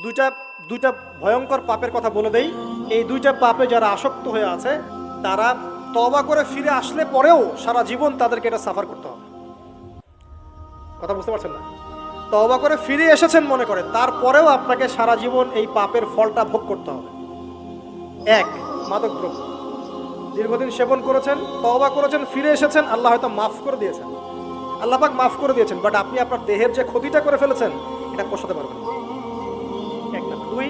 দুইটা দুইটা ভয়ঙ্কর পাপের কথা বলে দেই। এই দুইটা পাপে যারা আসক্ত হয়ে আছে তারা তওবা করে ফিরে আসলে পরেও সারা জীবন তাদেরকে এটা সাফার করতে হবে। কথা বুঝতে পারছেন না? তওবা করে ফিরে এসেছেন মনে করে, তারপরেও আপনাকে সারা জীবন এই পাপের ফলটা ভোগ করতে হবে। এক, মাদকদ্রব্য দীর্ঘদিন সেবন করেছেন, তওবা করেছেন, ফিরে এসেছেন, আল্লাহ হয়তো মাফ করে দিয়েছেন, আল্লাহ পাক মাফ করে দিয়েছেন, বাট আপনি আপনার দেহের যে ক্ষতিটা করে ফেলেছেন এটা পোষাতে পারবেন না। এক না। দুই,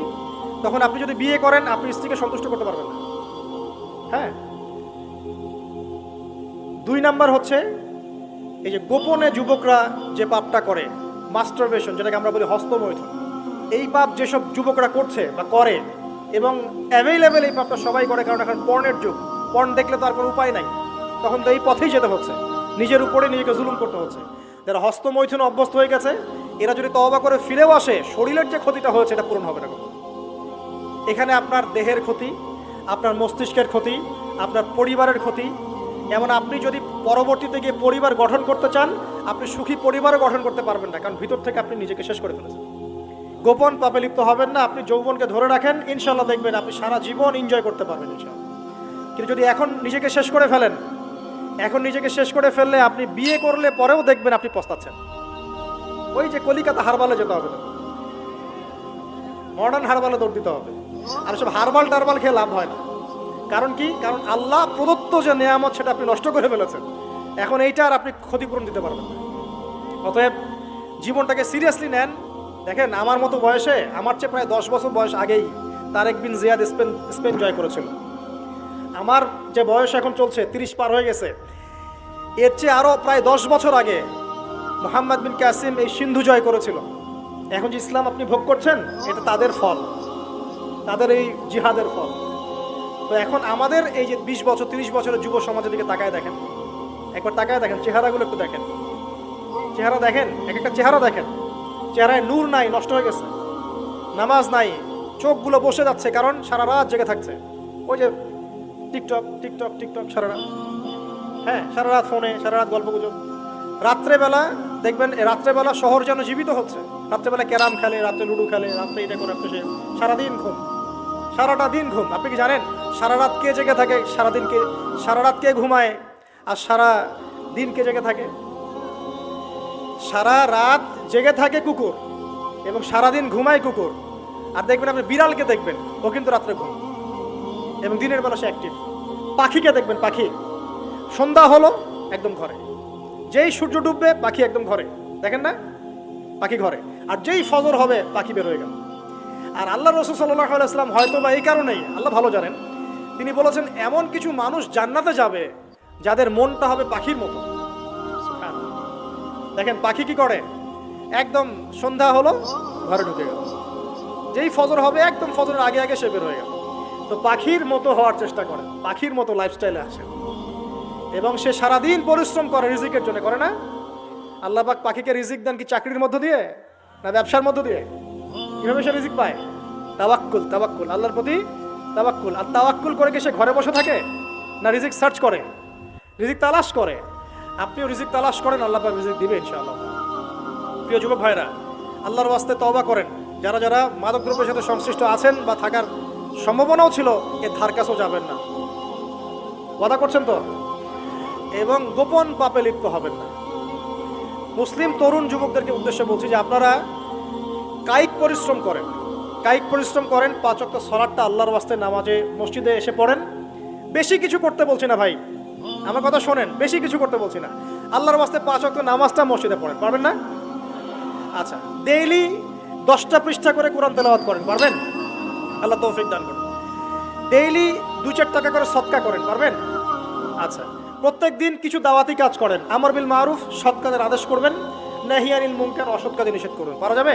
তখন আপনি যদি বিয়ে করেন আপনি স্ত্রীকে সন্তুষ্ট করতে পারবেন না। হ্যাঁ। দুই নাম্বার হচ্ছে এই যে গোপনে যুবকরা যে পাপটা করে, মাস্টারবেশন, যেটাকে আমরা বলি হস্তমৈথুন, এই পাপ যেসব যুবকরা করছে বা করে, এবং অ্যাভেলেবেল এই পাপটা সবাই করে, কারণ এখন পর্নের যুগ, পর্ন দেখলে তো আর কোনো উপায় নাই, তখন তো এই পথেই যেতে হচ্ছে, নিজের উপরে নিজেকে জুলুম করতে হচ্ছে। যারা হস্তমৈথুন অভ্যস্ত হয়ে গেছে এরা যদি তওবা করে ফিরেও আসে, শরীরের যে ক্ষতিটা হয়েছে এটা পূরণ হবে না। এখানে আপনার দেহের ক্ষতি, আপনার মস্তিষ্কের ক্ষতি, আপনার পরিবারের ক্ষতি, এমন আপনি যদি পরবর্তীতে গিয়ে পরিবার গঠন করতে চান আপনি সুখী পরিবারও গঠন করতে পারবেন না, কারণ ভিতর থেকে আপনি নিজেকে শেষ করে ফেলেছেন। গোপন পাপে লিপ্ত হবেন না, আপনি যৌবনকে ধরে রাখেন, ইনশাল্লাহ দেখবেন আপনি সারা জীবন এনজয় করতে পারবেন ইনশাল্লাহ। কিন্তু যদি এখন নিজেকে শেষ করে ফেলেন, এখন নিজেকে শেষ করে ফেললে আপনি বিয়ে করলে পরেও দেখবেন আপনি পস্তাচ্ছেন। ওই যে কলিকাতা হারবালে যেতে হবে, মডার্ন হারবালে দৌড় দিতে হবে, আর সব হারবাল টারবাল খেয়ে লাভ হয় না। কারণ কি? কারণ আল্লাহ প্রদত্ত যে নেয়ামত সেটা আপনি নষ্ট করে ফেলেছেন, এখন এইটা আর আপনি ক্ষতিপূরণ দিতে পারবেন না। অতএব জীবনটাকে সিরিয়াসলি নেন। দেখেন আমার মতো বয়সে, আমার চেয়ে প্রায় 10 বছর বয়স আগেই তারেক বিন জিয়াদ স্পেন জয় করেছিল। আমার যে বয়স এখন চলছে 30 পার হয়ে গেছে, এর চেয়ে আরও প্রায় 10 বছর আগে মোহাম্মদ বিন কাসিম এই সিন্ধু জয় করেছিল। এখন যে ইসলাম আপনি ভোগ করছেন এটা তাদের ফল, তাদের এই জিহাদের ফল। তো এখন আমাদের এই যে 20 বছর 30 বছরের যুব সমাজের দিকে তাকায় দেখেন, একবার তাকায় দেখেন, চেহারাগুলো একটু দেখেন, চেহারা দেখেন, এক একটা চেহারা দেখেন, চেহারায় নূর নাই, নষ্ট হয়ে গেছে, নামাজ নাই, চোখগুলো বসে যাচ্ছে, কারণ সারা রাত জেগে থাকছে। ওই যে টিকটক টিকটক টিকটক সারা রাত, হ্যাঁ সারা রাত ফোনে, সারা রাত গল্প গুজব। রাত্রেবেলা দেখবেন, রাত্রেবেলা শহর যেন জীবিত হচ্ছে, রাত্রেবেলা ক্যারাম খেলে, রাত্রে লুডো খেলে, রাত্রে এটা করে, রাত্রে সে, সারাদিন ঘুম, সারাটা দিন ঘুম। আপনি কি জানেন সারা রাত কে জেগে থাকে, সারাদিন কে, সারা রাত কে ঘুমায় আর সারা দিন কে জেগে থাকে? সারা রাত জেগে থাকে কুকুর এবং সারাদিন ঘুমায় কুকুর। আর দেখবেন আপনি বিড়ালকে দেখবেন, ও কিন্তু রাত্রে ঘুম এবং দিনের বেলা সে অ্যাক্টিভ। পাখিকে দেখবেন, পাখি সন্ধ্যা হলো একদম ঘরে, যেই সূর্য ডুববে পাখি একদম ঘরে, দেখেন না, পাখি ঘরে। আর যেই ফজর হবে পাখি বের হয়ে গেল। আর আল্লাহ রাসূল সাল্লাল্লাহু আলাইহি ওয়াসাল্লাম হয়তো বা এই কারণেই, আল্লাহ ভালো জানেন, তিনি বলেছেন এমন কিছু মানুষ জান্নাতে যাবে যাদের মনটা হবে পাখির মতো। দেখেন পাখি কি করে, একদম সন্ধ্যা হলো ঘরে ঢুকে গেল, যেই ফজর হবে একদম ফজরের আগে আগে সে বের হয়ে গেল। তো পাখির মতো হওয়ার চেষ্টা করে, পাখির মতো লাইফস্টাইলে আসে, এবং সে সারাদিন পরিশ্রম করে রিজিকের জন্য, করে না? আল্লাহ পাক পাখিকে রিজিক দেন কি চাকরির মধ্য দিয়ে না ব্যবসার মধ্য দিয়ে? কিভাবে সে রিজিক পায়? তাওয়াক্কুল, তাওয়াক্কুল, আল্লাহর প্রতি তাওয়াক্কুল। আর তাওয়াক্কুল করে কি সে ঘরে বসে থাকে না রিজিক সার্চ করে, রিজিক তালাশ করে? আপনিও রিজিক তালাশ করেন, আল্লাহ পাক রিজিক দিবে ইনশাআল্লাহ। প্রিয় যুবক ভাইরা, আল্লাহর ওয়াস্তে তওবা করেন। যারা যারা মাদকদ্রব্যের সাথে সংশ্লিষ্ট আছেন বা থাকার সম্ভাবনাও ছিল, এর ধার কাছেও যাবেন না, ওয়াদা করছেন তো? এবং গোপন পাপে লিপ্ত হবেন না। মুসলিম তরুণ যুবকদেরকে উদ্দেশ্যে বলছি যে আপনারা কায়িক পরিশ্রম করেন, কায়িক পরিশ্রম করেন, 5 ওয়াক্ত সালাতটা আল্লাহর ওয়াস্তে নামাজে মসজিদে এসে পড়েন। বেশি কিছু করতে বলছি না ভাই, আমার কথা শোনেন, বেশি কিছু করতে বলছি না, আল্লাহর ওয়াস্তে 5 ওয়াক্ত নামাজটা মসজিদে পড়েন, পারবেন না? আচ্ছা, ডেইলি 10টা পৃষ্ঠা করে কোরআন তেলাওয়াত করেন, পারবেন? আল্লাহ তৌফিক দান করুন। ডেইলি 2-4 টাকা করে সদকা করেন, পারবেন? আচ্ছা, প্রত্যেক দিন কিছু দাওয়াতি কাজ করেন, আমর বিল মারুফ, সৎ কাজের আদেশ করবেন, নাহি আনিল মুনকার, অসৎ কাজে নিষেধ করবেন, পারা যাবে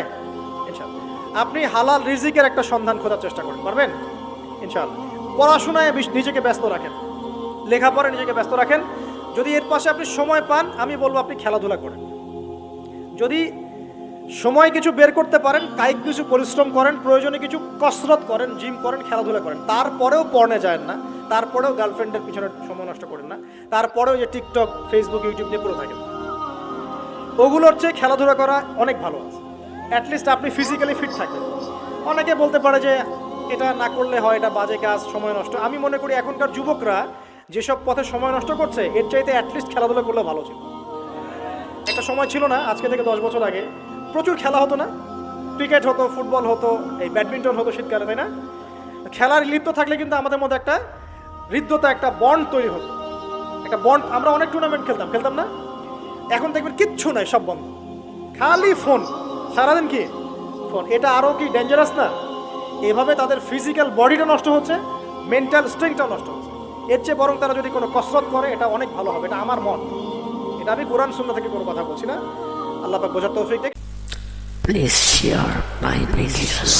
ইনশাআল্লাহ। আপনি হালাল রিজিকের একটা সন্ধান খোঁজার চেষ্টা করেন, পারবেন ইনশাআল্লাহ। পড়াশোনায় নিজেকে ব্যস্ত রাখেন, লেখাপড়ায় নিজেকে ব্যস্ত রাখেন। যদি এর পাশে আপনি সময় পান, আমি বলবো আপনি খেলাধুলা করেন। যদি সময় কিছু বের করতে পারেন, কায়িক কিছু পরিশ্রম করেন, প্রয়োজনে কিছু কসরত করেন, জিম করেন, খেলাধুলা করেন, তারপরেও পড়নে যায় না, তারপরেও গার্লফ্রেন্ডের পিছনে সময় নষ্ট করেন না, তারপরেও যে টিকটক, ফেসবুক, ইউটিউব নিয়ে পড়ে থাকেন, ওগুলোর চেয়ে খেলাধুলা করা অনেক ভালো আছে। অ্যাটলিস্ট আপনি ফিজিক্যালি ফিট থাকবেন। অনেকে বলতে পারে যে এটা না করলে হয়, এটা বাজে কাজ, সময় নষ্ট। আমি মনে করি এখনকার যুবকরা যেসব পথে সময় নষ্ট করছে এর চাইতে অ্যাটলিস্ট খেলাধুলা করলে ভালো ছিল। একটা সময় ছিল না, আজকে থেকে 10 বছর আগে প্রচুর খেলা হতো না? ক্রিকেট হতো, ফুটবল হতো, এই ব্যাডমিন্টন হতো শীতকালে, তাই না? খেলার লিপ্ত থাকলে কিন্তু আমাদের মধ্যে একটা হৃদ্যতা, একটা বন্ড তৈরি হতো, একটা বন্ড। আমরা অনেক টুর্নামেন্ট খেলতাম না? এখন দেখবেন কিচ্ছু নাই, সব বন্ধ, খালি ফোন, সারাদিন কি ফোন। এটা আরও কি ডেঞ্জারাস না? এভাবে তাদের ফিজিক্যাল বডিটা নষ্ট হচ্ছে, মেন্টাল স্ট্রেংথটাও নষ্ট হচ্ছে। এর চেয়ে বরং তারা যদি কোনো কসরত করে এটা অনেক ভালো হবে, এটা আমার মত। এটা আমি কোরআন সুন্নাহ থেকে কোনো কথা বলছি না। আল্লাহ পাক বোঝার তৌফিক দেখ। Please share my videos.